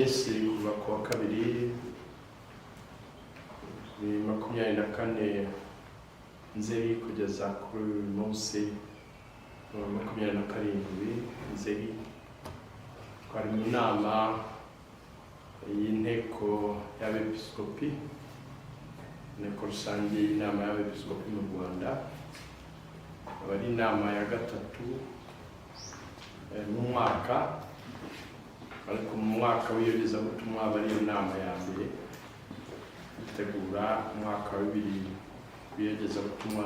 Ese kuva ku wa kabiri 24 Nzeri kugeza kuri uyu munsi 27 Nzeri, twari mu nama y'inteko y'abepiskopi, inteko rusange y'inama y'abepiskopi mu Rwanda. Abari inama ya gatatu mu mwaka, ariko mu mwaka w'iyogezabutumwa bari inama ya mbere gutegura umwaka wa 2 w'iyogezabutumwa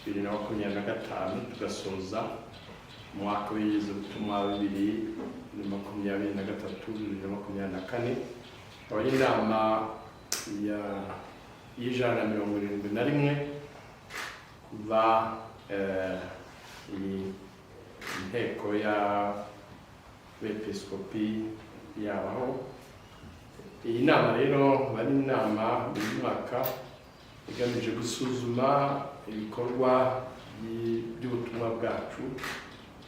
2024-2025, tugasoza umwaka w'iyogezabutumwa 2023-2024. Abari inama y'ijana na 71 kuva inteko ya bepiskopi yabaho. Iyi nama rero bari inama buri mwaka igamije gusuzuma ibikorwa by'ubutumwa bwacu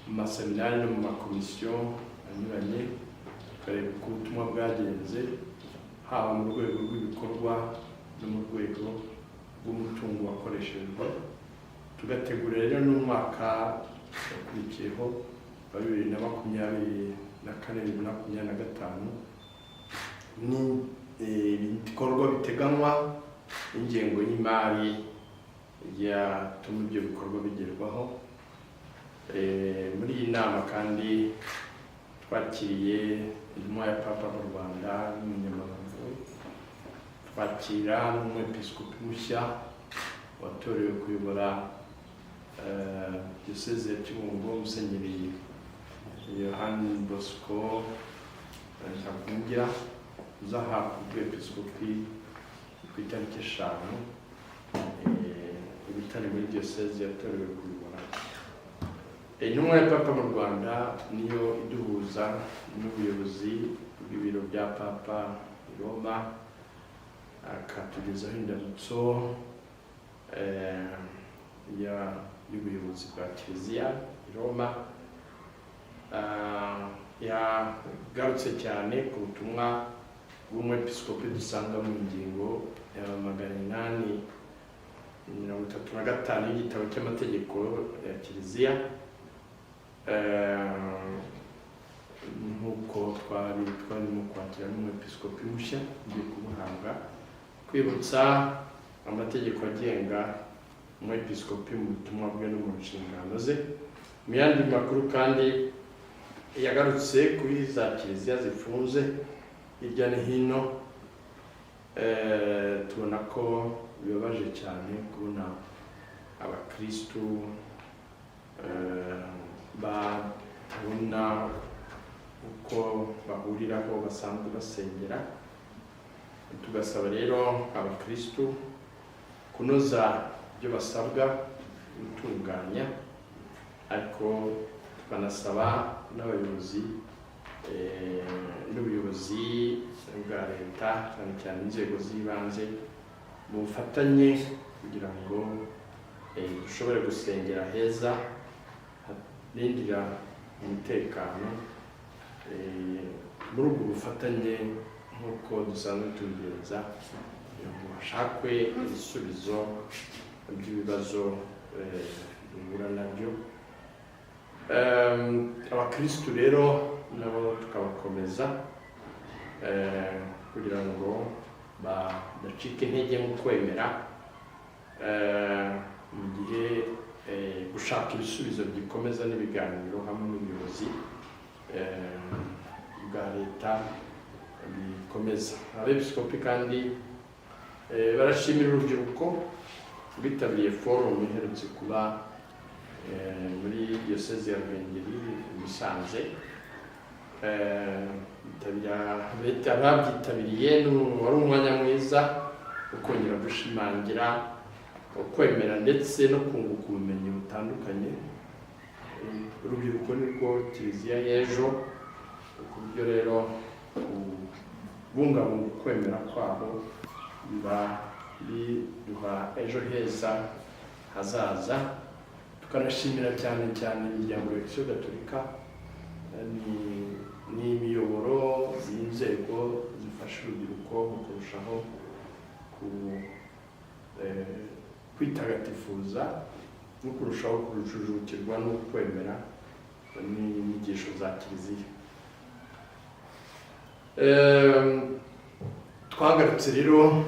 mu maseminari no mu makomisiyo anyuranye, tukareba uko ubutumwa bwagenze haba mu rwego rw'ibikorwa no mu rwego rw'umutungo wakoreshejwe. Tugategura rero n'umwaka ukurikiyeho wa 2024-2025 ibikorwa biteganywa ingengo y'imari yatuma ibyo bikorwa bigerwaho. Muri iyi nama kandi twakiriye intumwa ya Papa mu Rwanda n'umunyamabanga, twakira n'umwepiskopi mushya watorewe kuyobora diocese ya Kibungo, Musenyeri Yohani Bosco Ntagungira, uzahabwa ubwepiskopi ku itariki 5 ibitari muri diocese yatorewe kuyobora. Intumwa ya Papa mu Rwanda niyo iduhuza n'ubuyobozi bw'ibiro bya Papa i Roma, akatugezaho indamutso y'ubuyobozi bwa Kiliziya i Roma. Yagarutse cyane ku butumwa bw'umwepiskopi dusanga mu ngingo ya 835 y'igitabo cy'amategeko ya Kiliziya, nk'uko twarimo kwakira n'umwepiskopi mushya ugiye kumuhabwa, kwibutsa amategeko agenga umwepiskopi mu butumwa bwe no mu nshingano ze. Mu yandi makuru kandi yagarutse kuri za Kiliziya zifunze hirya no hino. Tubona ko bibabaje cyane kubona abakristu batabona uko bahuriraho basanzwe basengera. Tugasaba rero abakristu kunoza ibyo basabwa gutunganya, ariko tukanasaba n'abayobozi n'ubuyobozi bwa leta, cyane cyane inzego z'ibanze, mu bufatanye kugira ngo dushobore gusengera heza harindira umutekano. Muri ubwo bufatanye nk'uko dusanzwe tubigenza, kugira ngo hashakwe ibisubizo by'ibibazo duhura nabyo. Abakristu rero nabo tukabakomeza kugira ngo badacika intege mu kwemera, mu gihe gushaka ibisubizo gikomeza n'ibiganiro hamwe n'ubuyobozi bwa leta bikomeza. Abepiskopi kandi barashimira urubyiruko rwitabiriye forum iherutse kuba muri diocese ya Ruhengeri Musanze. Ababyitabiriye wari umwanya mwiza wo kongera gushimangira ukwemera ndetse no kunguka ubumenyi butandukanye. Urubyiruko nirwo Kiliziya y'ejo, ku buryo rero kubungabunga ukwemera kwabo biba biduha ejo heza hazaza. Tukanashimira cyane imiryango ya Kiliziya Gatolika n'imiyoborere bifasha urubyiruko mu kurushaho kwitagatifuza no kurushaho kujujukirwa no kwemera n'inyigisho za Kiliziya. Twagarutse rero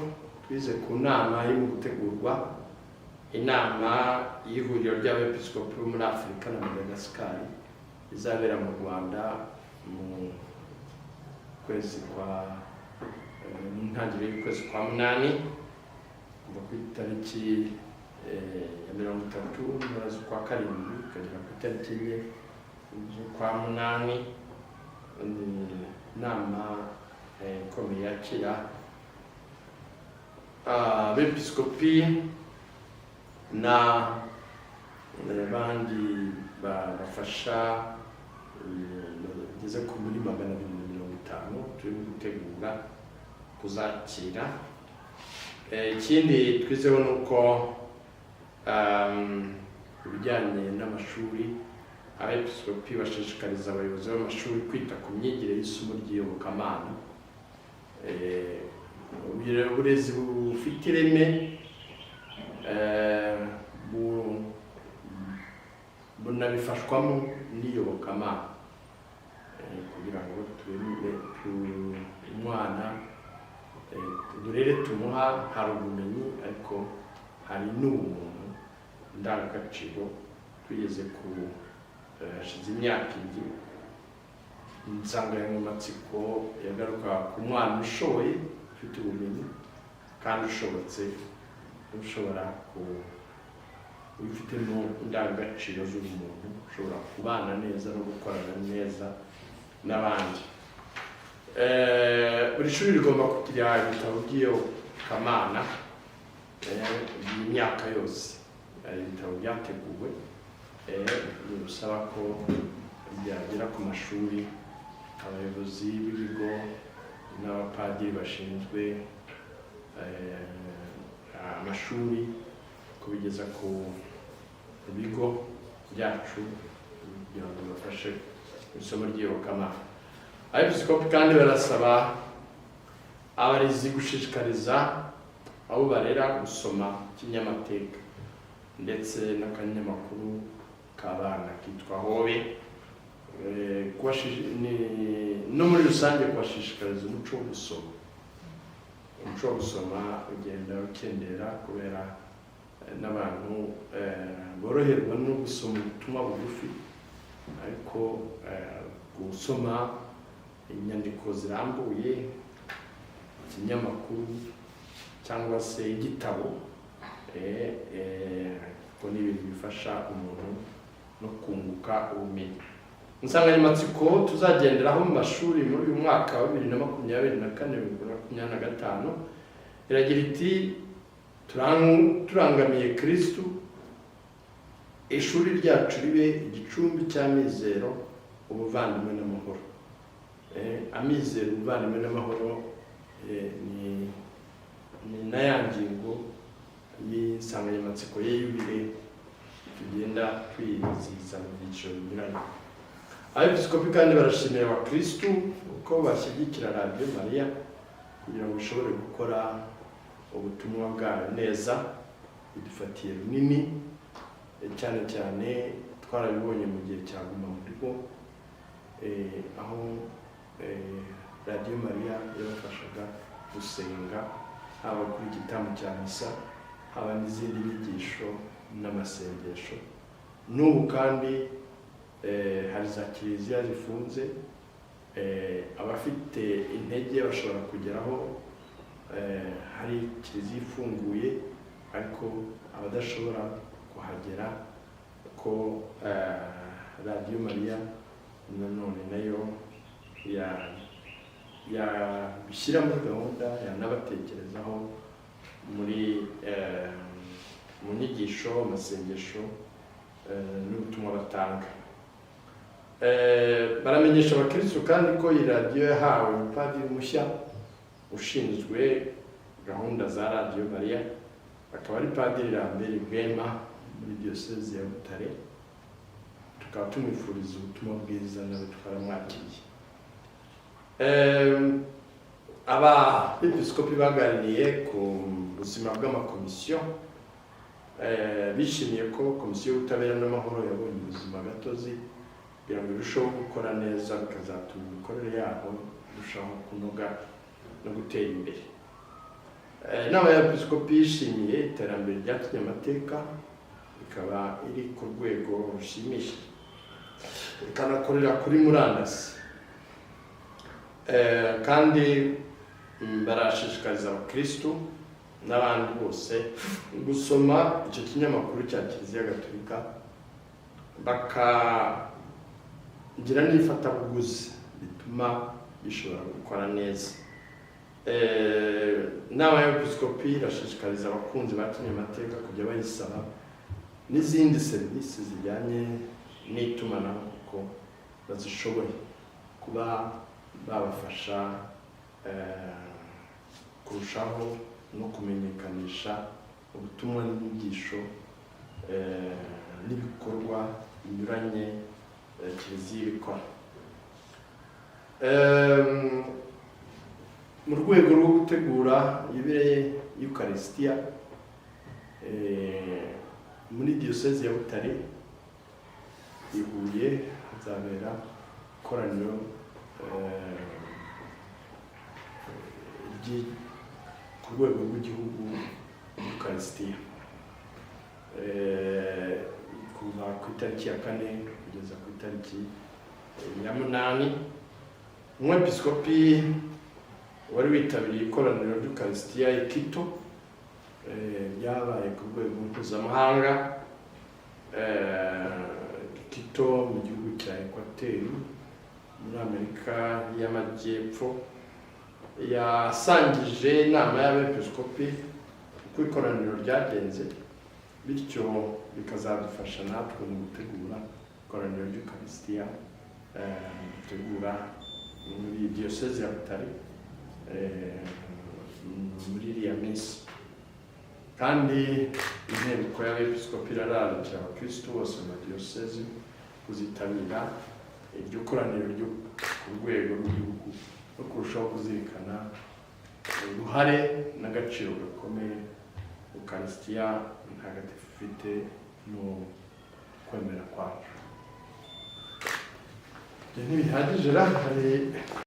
twize ku nama yo gutegurwa inama y'ihuriro ry'abepiskopi bo muri Afurika na Madagascar izabera mu Rwanda mu kwezi kwa ntangiriro y'ukwezi kwa munani kuva ku itariki ya 30 z'ukwa karindwi kugera ku itariki 4 z'ukwa munani. Inama ikomeye yakira abepiskopi n'abandi bafasha bageze ku muri 250 turi gutegura kuzakira. Ikindi twizeho nuko ibijyanye n'amashuri abepiskopi bashishikariza abayobozi b'amashuri kwita ku myigire y'isomo ry'iyobokamana, uburezi bufite ireme bunabifashwamo n'iyobokamana kugira ngo umwana durere tumuha hari ubumenyi ariko hari n'ubumuntu ndangagaciro. Tugeze ku hashize imyaka 2 insanganyamatsiko yagaruka ku mwana ushoboye ufite ubumenyi kandi ushobora ufitemo indangagaciro z'umuntu, ushobora kubana neza no gukorana neza n'abandi. Buri shuri rigomba kugira ibitabo by'iyobokamana imyaka yose, ibitabo byateguwe bisaba ko byagera ku mashuri, abayobozi b'ibigo n'abapadiri bashinzwe amashuri kubigeza ku bigo byacu kugira ngo bafashe isomo ry'iyobokamana. Abepiskopi kandi barasaba abarezi gushishikariza abo barera gusoma kinyamateka ndetse n'akanyamakuru k'abana kitwa Hobe, no muri rusange kubashishikariza umuco wo gusoma. Umuco wo gusoma ugenda ukendera kubera n'abantu boroherwa no gusoma ubutumwa bugufi, ariko gusoma inyandiko zirambuye, ikinyamakuru cyangwa se igitabo ko ni ibintu bifasha umuntu no kunguka ubumenyi. Insanganyamatsiko tuzagenderaho mu mashuri muri uyu mwaka wa 2024-2025 iragira iti turangamiye Kristu, ishuri ryacu ribe igicumbi cy'amizero, ubuvandimwe n'amahoro. Amizero, ubuvandimwe n'amahoro ni na ya ngingo y'insanganyamatsiko y'Yubile tugenda twizihiza mu byiciro binyuranye. Abepiskopi kandi barashimira abakristu uko bashyigikira Radio Maria kugira ngo ishobore gukora ubutumwa bwayo neza, bidufatiye runini cyane cyane twarabibonye mu gihe cya Guma mu Rugo, aho Radio Maria yabafashaga gusenga haba kuri igitambo cya misa, haba n'izindi nyigisho n'amasengesho. N'ubu kandi hari za kiliziya zifunze, abafite intege bashobora kugeraho hari kiliziya ifunguye, ariko abadashobora kuhagera ko Radio Maria nanone nayo bishyira muri gahunda, yanabatekerezaho muri mu nyigisho, amasengesho n'ubutumwa batanga. Baramenyesha abakristo kandi ko iyi radio yahawe umupadiri mushya ushinzwe gahunda za Radio Maria, akaba ari Padiri Lambert Rwema muri diocese ya Butare. Tukaba tumwifuriza ubutumwa bwiza nawe twaramwakiriye. abepiskopi baganiriye ku buzima bw'amakomisiyo, bishimiye ko komisiyo y'ubutabera n'amahoro yabonye ubuzima gatozi kugira ngo irusheho gukora neza, bikazatuma imikorere yabo irushaho kunoga no gutera imbere. Inama y'abepiskopi yishimiye iterambere ryatumye amateka, ikaba iri ku rwego rushimishije, ikanakorera kuri murandasi, kandi barashishikariza abakristu n'abandi bose gusoma icyo kinyamakuru cya Kiliziya Gatolika, bakagira n'ifatabuguzi bituma bishobora gukora neza. Inama y'abepiskopi irashishikariza abakunzi batumye amateka kujya bayisaba n'izindi serivisi zijyanye n'itumanaho kuko bazishoboye kuba babafasha kurushaho no kumenyekanisha ubutumwa n'inyigisho n'ibikorwa binyuranye Kiliziya ikora. Mu rwego rwo gutegura yubile y'Eucharistia muri Diyosezi ya Butare i Huye hazabera ikoraniro ku rwego rw'igihugu Eucharistia, kuva ku itariki ya 4 kugeza ku itariki ya 8. Umwepiskopi wari witabiriye ikoraniro ry'Eucharistia i Quito, ryabaye ku rwego mpuzamahanga, Quito mu gihugu cya Ekwateri muri Amerika y'Amajyepfo, yasangije inama y'abepiskopi uko ikoraniro ryagenze, bityo bikazadufasha natwe mu gutegura ikoraniro ry'Eucharistia gutegura muri Diyosezi ya Butare muri iriya minsi. Kandi inteko y'abepiskopi irararikira abakristu bose mu diyosezi kuzitabira iryo koraniro ryo ku rwego rw'igihugu no kurushaho kuzirikana uruhare n'agaciro gakomeye Eucharistia ntagatifu ifite mu kwemera kwacu. Ibyo ntibihagije, hari